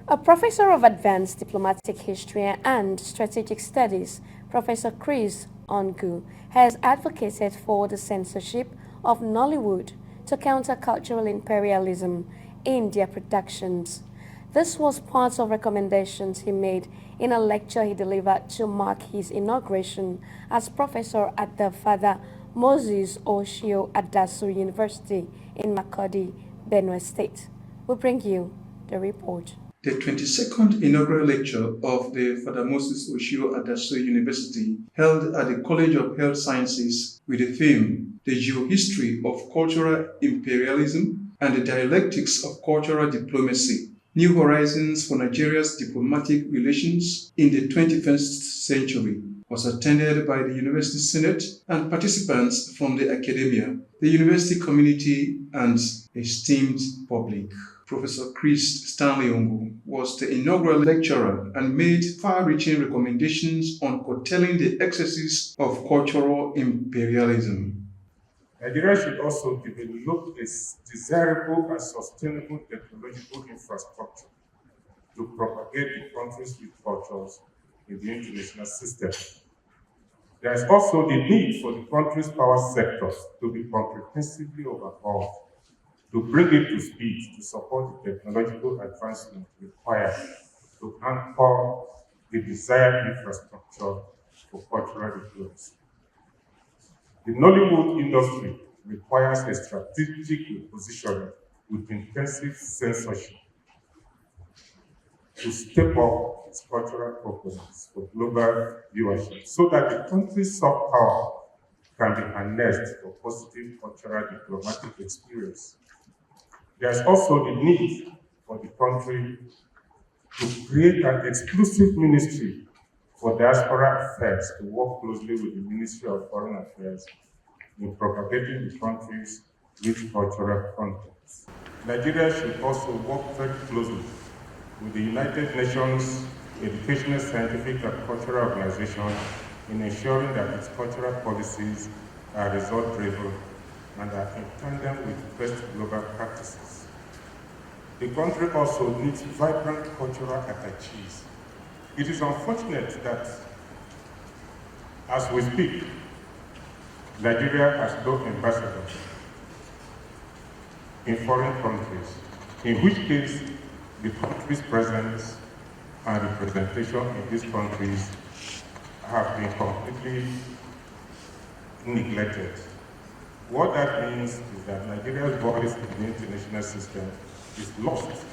A professor of advanced diplomatic history and strategic studies, Professor Chris Orngu, has advocated for the censorship of Nollywood to counter cultural imperialism in their productions. This was part of recommendations he made in a lecture he delivered to mark his inauguration as professor at the Father Moses Oshio Adasu University in Makurdi, Benue State. We bring you the report. The 22nd inaugural lecture of the Father Moses Oshio Adasu University, held at the College of Health Sciences with the theme The Geohistory of Cultural Imperialism and the Dialectics of Cultural Diplomacy, New Horizons for Nigeria's Diplomatic Relations in the 21st Century, was attended by the University Senate and participants from the academia, the university community, and esteemed public. Professor Chris Stanley Orngu was the inaugural lecturer and made far-reaching recommendations on curtailing the excesses of cultural imperialism. Nigeria should also develop a desirable and sustainable technological infrastructure to propagate the country's rich cultures in the international system. There is also the need for the country's power sectors to be comprehensively overhauled to bring it to speed to support the technological advancement required to anchor the desired infrastructure for cultural diplomacy. The Nollywood industry requires a strategic repositioning with intensive censorship to step up its cultural proposals for global viewership so that the country's soft power can be harnessed for positive cultural diplomatic experience. There's also the need for the country to create an exclusive ministry for diaspora affairs to work closely with the Ministry of Foreign Affairs in propagating the country's rich cultural contents. Nigeria should also work very closely with the United Nations Educational, Scientific and Cultural Organization in ensuring that its cultural policies are result-driven and are in tandem with best global practices. The country also needs vibrant cultural attaches. It is unfortunate that, as we speak, Nigeria has no ambassadors in foreign countries, in which case the country's presence and representation in these countries have been completely neglected. What that means is that Nigeria's voice in the international system is lost.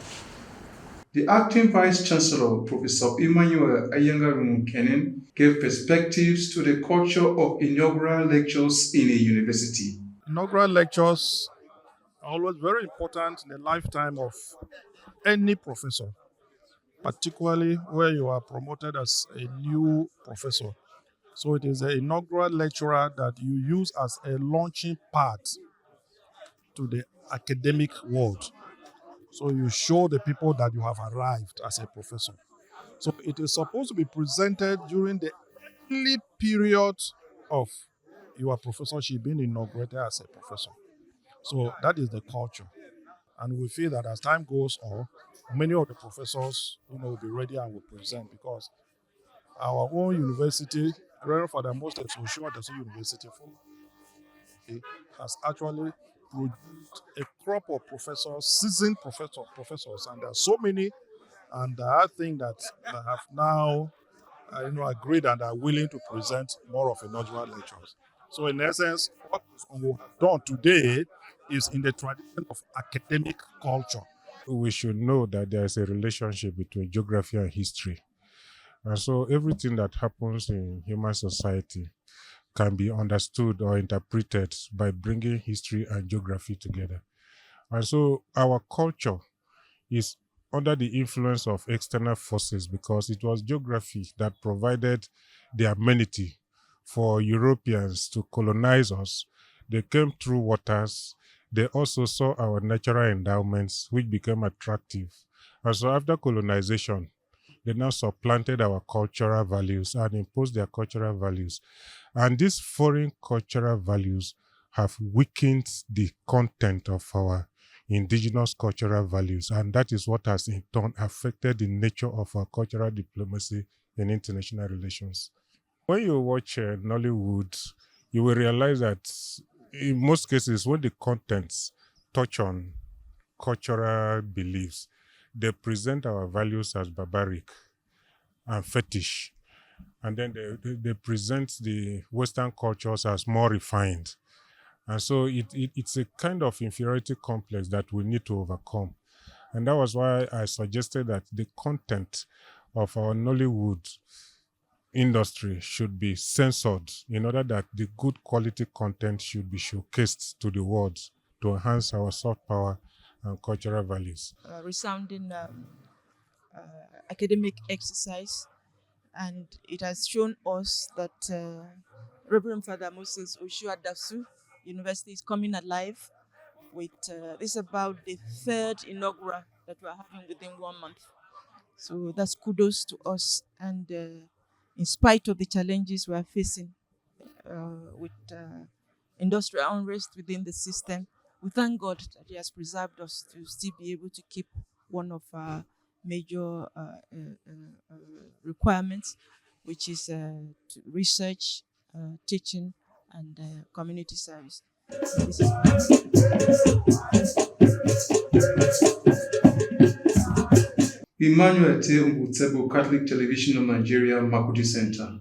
The acting Vice Chancellor, Professor Emmanuel Ayengaru Kenan, gave perspectives to the culture of inaugural lectures in a university. Inaugural lectures are always very important in the lifetime of any professor, particularly where you are promoted as a new professor. So it is an inaugural lecturer that you use as a launching pad to the academic world. So you show the people that you have arrived as a professor. So it is supposed to be presented during the early period of your professorship being inaugurated as a professor. So that is the culture. And we feel that as time goes on, many of the professors will be ready and will present because our own university, Reverend Father Moses Oshio Adasu University, has actually produced a crop of professors, seasoned professors, and there are so many, and I think that have now agreed and are willing to present more of inaugural lectures. So in essence, what we have done today is in the tradition of academic culture. We should know that there is a relationship between geography and history. And so everything that happens in human society can be understood or interpreted by bringing history and geography together. And so our culture is under the influence of external forces because it was geography that provided the amenity for Europeans to colonize us. They came through waters. They also saw our natural endowments, which became attractive. And so after colonization, they now supplanted our cultural values and imposed their cultural values. And these foreign cultural values have weakened the content of our indigenous cultural values. And that is what has in turn affected the nature of our cultural diplomacy in international relations. When you watch Nollywood, you will realize that in most cases, when the contents touch on cultural beliefs, they present our values as barbaric and fetish. And then they present the Western cultures as more refined. And so it's a kind of inferiority complex that we need to overcome. And that was why I suggested that the content of our Nollywood industry should be censored in order that the good quality content should be showcased to the world to enhance our soft power and cultural values. Resounding academic exercise, and it has shown us that Reverend Father Moses Oshuadasu University is coming alive with this is about the third inaugural that we're having within 1 month. So that's kudos to us, and in spite of the challenges we are facing with industrial unrest within the system, we thank God that He has preserved us to still be able to keep one of our major requirements, which is to research, teaching, and community service. This is Emmanuel T. Umbutsebo, Catholic Television of Nigeria, Makurdi Center.